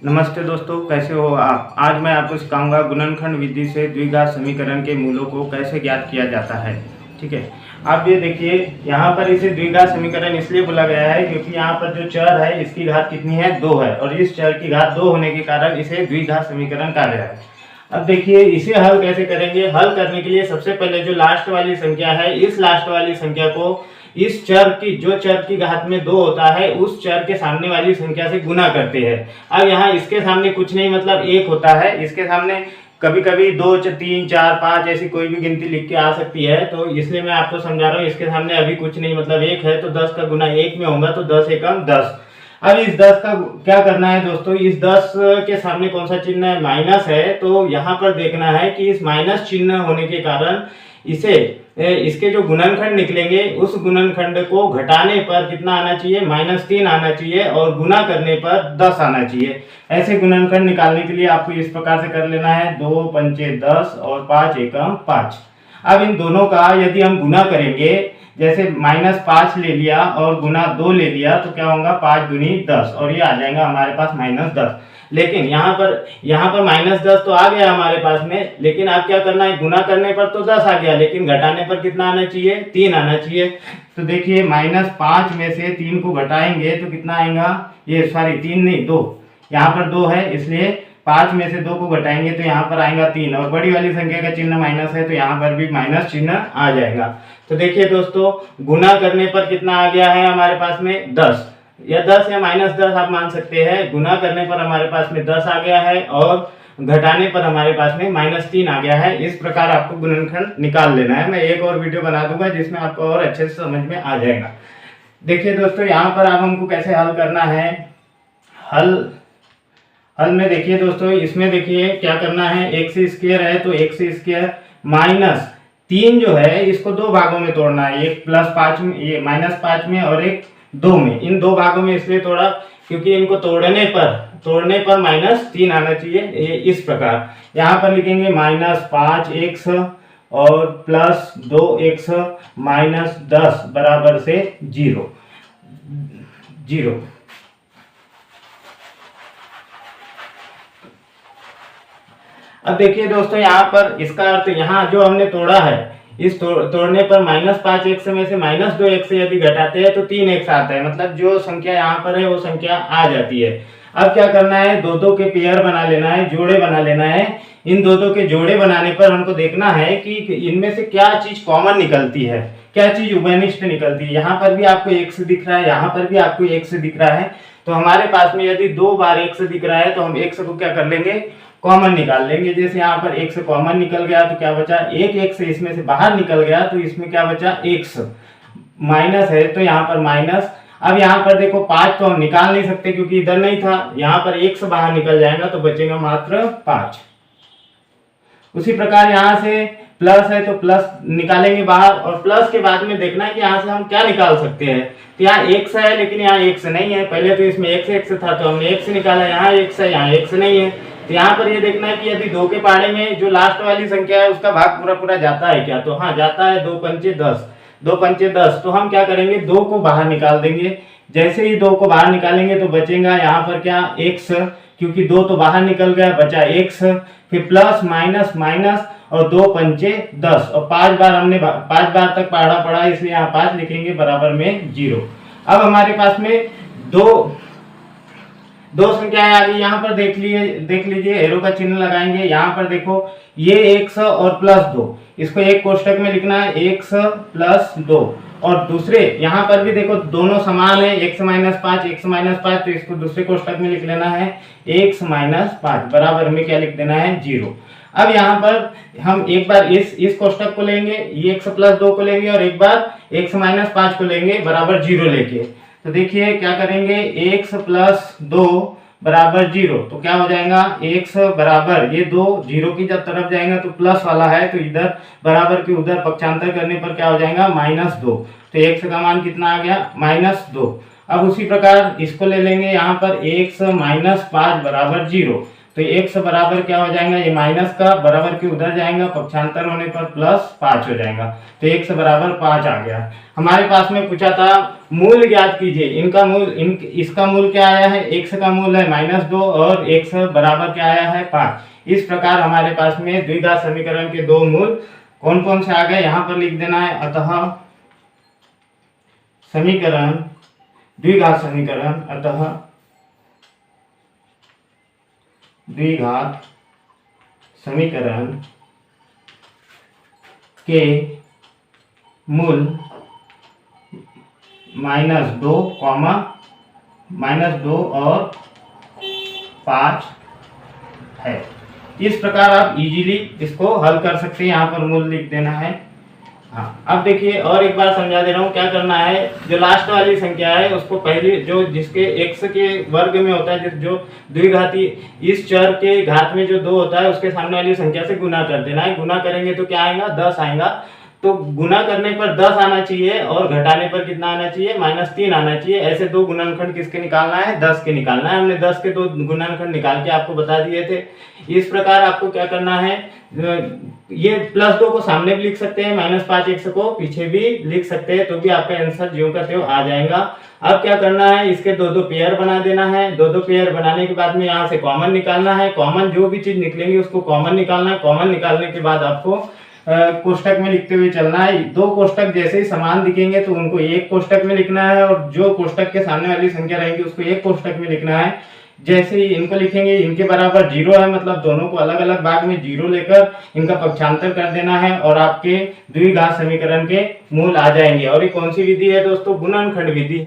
नमस्ते दोस्तों, कैसे हो आप। आज मैं आपको सिखाऊंगा गुणनखंड विधि से द्विघात समीकरण के मूलों को कैसे ज्ञात किया जाता है। ठीक है, आप ये देखिए, यहाँ पर इसे द्विघात समीकरण इसलिए बोला गया है क्योंकि यहाँ पर जो चर है इसकी घात कितनी है, 2 है, और इस चर की घात 2 होने के कारण इसे द्विघात समीकरण कहा गया है। अब देखिए इसे हल कैसे करेंगे। हल करने के लिए सबसे पहले जो लास्ट वाली संख्या है, इस लास्ट वाली संख्या को इस चर की, जो चर की घात में 2 होता है, उस चर के सामने वाली संख्या से गुना करते हैं। अब यहाँ इसके सामने कुछ नहीं, मतलब 1 होता है। इसके सामने कभी कभी 2, 3, 4, 5 ऐसी कोई भी गिनती लिख के आ सकती है, तो इसलिए मैं आपको समझा रहा हूँ। इसके सामने अभी कुछ नहीं, मतलब 1 है, तो 10 का गुना 1 में होगा, तो 10 एकम 10। अब इस 10 का क्या करना है दोस्तों, इस 10 के सामने कौन सा चिन्ह है, माइनस है, तो यहाँ पर देखना है कि इस माइनस चिन्ह होने के कारण इसे इसके जो गुणनखंड निकलेंगे उस गुणनखंड को घटाने पर कितना आना चाहिए, -3 आना चाहिए, और गुना करने पर 10 आना चाहिए। ऐसे गुणनखंड निकालने के लिए आपको इस प्रकार से कर लेना है, 2 पंचे 10 और 5 एकम 5। अब इन दोनों का यदि हम गुना करेंगे, जैसे -5 ले लिया और गुना 2 ले लिया, तो क्या होगा, 5 दूनी 10, और ये आ जाएगा हमारे पास -10। लेकिन यहाँ पर -10 तो आ गया हमारे पास में, लेकिन अब क्या करना है, गुना करने पर तो 10 आ गया, लेकिन घटाने पर कितना आना चाहिए, 3 आना चाहिए। तो देखिए -5 में से 3 को घटाएंगे तो कितना आएगा, ये सॉरी 3 नहीं 2, यहाँ पर 2 है, इसलिए 5 में से 2 को घटाएंगे तो यहाँ पर आएगा 3, और बड़ी वाली संख्या का चिन्ह माइनस है तो यहाँ पर भी माइनस चिन्ह आ जाएगा। तो देखिए दोस्तों, गुना करने पर कितना आ गया है हमारे पास में 10, या 10 या -10 आप मान सकते हैं। गुना करने पर हमारे पास में 10 आ गया है, और घटाने पर हमारे पास में -3 आ गया है। इस प्रकार आपको गुणनखंड निकाल लेना है। मैं एक और वीडियो बना दूंगा जिसमें आपको और अच्छे से समझ में आ जाएगा। देखिए दोस्तों, यहाँ पर अब हमको कैसे हल करना है। हल में देखिए दोस्तों, इसमें देखिए क्या करना है, x स्क्वायर है तो x स्क्वायर -3 जो है इसको 2 भागों में तोड़ना है, एक +5 में, ये -5 में, और एक 2 में। इन 2 भागों में इसलिए तोड़ा क्योंकि इनको तोड़ने पर -3 आना चाहिए। ये इस प्रकार यहाँ पर लिखेंगे -5x और +2x -10 बराबर से 0। अब देखिए दोस्तों, यहाँ पर इसका अर्थ, यहाँ जो हमने तोड़ा है, इस तोड़ने पर -5x में से -2x यदि घटाते हैं तो 3x आता है, मतलब जो संख्या यहाँ पर है वो संख्या आ जाती है। अब क्या करना है, दो के पेयर बना लेना है, जोड़े बना लेना है। इन दो के जोड़े बनाने पर हमको देखना है कि इनमें से क्या चीज कॉमन निकलती है, क्या चीज उभयनिष्ठ निकलती है। यहाँ पर भी आपको x दिख रहा है, यहाँ पर भी आपको x दिख रहा है, तो हमारे पास में यदि 2 बार x दिख रहा है तो हम x को क्या कर लेंगे, कॉमन निकाल लेंगे। जैसे यहाँ पर x कॉमन निकल गया तो क्या बचा, एक x इसमें से बाहर निकल गया तो इसमें क्या बचा, x माइनस है तो यहाँ पर माइनस। अब यहाँ पर देखो 5 तो हम निकाल नहीं सकते क्योंकि इधर नहीं था, यहाँ पर x बाहर निकल जाएगा तो बचेगा मात्र 5। उसी प्रकार यहाँ से प्लस है तो प्लस निकालेंगे बाहर, और प्लस के बाद में देखना है कि यहाँ से हम क्या निकाल सकते हैं। तो यहाँ x है लेकिन यहाँ x नहीं है, पहले तो इसमें x था तो हमने x निकाला, यहाँ x है, यहाँ x नहीं है। तो यहाँ पर ये देखना है कि यदि 2 के पहाड़े में जो लास्ट वाली संख्या है उसका भाग पूरा जाता है क्या, तो हाँ जाता है, 2 पंचे 10, 2 पंचे 10। तो हम क्या करेंगे, 2 को बाहर निकाल देंगे। जैसे ही 2 को बाहर निकालेंगे तो बचेगा यहाँ पर क्या, x, क्योंकि 2 तो बाहर निकल गया, बचा x, फिर प्लस माइनस माइनस, और 2 पंचे 10, और 5 बार हमने 5 बार तक पढ़ा पड़ा, इसलिए यहाँ 5 लिखेंगे बराबर में 0। अब हमारे पास में दो संख्याएं आ गई। यहाँ पर देख लीजिए, एरो का चिन्ह लगाएंगे। यहाँ पर देखो, ये x और +2, इसको एक कोष्टक में लिखना है, x + 2, और दूसरे यहाँ पर भी देखो दोनों समान है, x - 5, तो इसको दूसरे कोष्टक में लिख लेना है, x - 5 बराबर में क्या लिख देना है, 0। अब यहाँ पर हम एक बार इस कोष्टक को लेंगे, ये x + 2 को लेंगे, और एक बार x - 5 को लेंगे बराबर 0 लेके। तो देखिए क्या करेंगे, x + 2 बराबर 0, तो क्या हो जाएगा, x बराबर, ये 2 0 की जब तरफ जाएगा तो प्लस वाला है, तो इधर बराबर के उधर पक्षांतर करने पर क्या हो जाएगा, -2। तो x का मान कितना आ गया, -2। अब उसी प्रकार इसको ले लेंगे, यहाँ पर x - 5 बराबर 0, तो x बराबर क्या हो जाएगा, ये माइनस का बराबर के उधर जाएगा, पक्षांतर होने पर प्लस 5 हो जाएगा। तो x बराबर 5 आ गया। हमारे पास में पूछा था मूल ज्ञात कीजिए, इनका मूल इसका मूल क्या आया है, x का मूल है -2 और x बराबर क्या आया है 5। इस प्रकार हमारे पास में द्विघात समीकरण के दो मूल कौन कौन से आ गए, यहाँ पर लिख देना है। अतः समीकरण द्विघात समीकरण, अतः द्विघात समीकरण के मूल -2 और 5 है। इस प्रकार आप इजीली इसको हल कर सकते हैं। यहाँ पर मूल लिख देना है। हाँ, अब देखिए और एक बार समझा दे रहा हूँ क्या करना है। जो लास्ट वाली संख्या है उसको पहले जो जिसके x के वर्ग में होता है, जो द्विघाती इस चर के घात में जो 2 होता है उसके सामने वाली संख्या से गुना कर देना है। गुना करेंगे तो क्या आएगा, 10 आएगा। तो गुना करने पर 10 आना चाहिए और घटाने पर कितना आना चाहिए, -3 आना चाहिए। ऐसे दो गुणनखंड किसके निकालना है, 10 के निकालना है। हमने 10 के दो गुणनखंड निकाल के आपको बता दिए थे। इस प्रकार आपको क्या करना है, ये +2 को सामने भी लिख सकते हैं, -5x को पीछे भी लिख सकते हैं, तो भी आपका आंसर ज्यों का त्यों आ जाएगा। अब क्या करना है, इसके दो पेयर बना देना है। दो पेयर बनाने के बाद में यहाँ से कॉमन निकालना है। कॉमन जो भी चीज निकलेंगी उसको कॉमन निकालना है। कॉमन निकालने के बाद आपको कोष्टक में लिखते हुए चलना है। दो कोष्टक जैसे ही समान दिखेंगे तो उनको एक कोष्टक में लिखना है, और जो कोष्टक के सामने वाली संख्या रहेगी उसको एक कोष्टक में लिखना है। जैसे ही इनको लिखेंगे, इनके बराबर 0 है, मतलब दोनों को अलग अलग भाग में 0 लेकर इनका पक्षांतर कर देना है और आपके द्विघात समीकरण के मूल आ जाएंगे। और ये कौन सी विधि है दोस्तों, गुणनखंड विधि।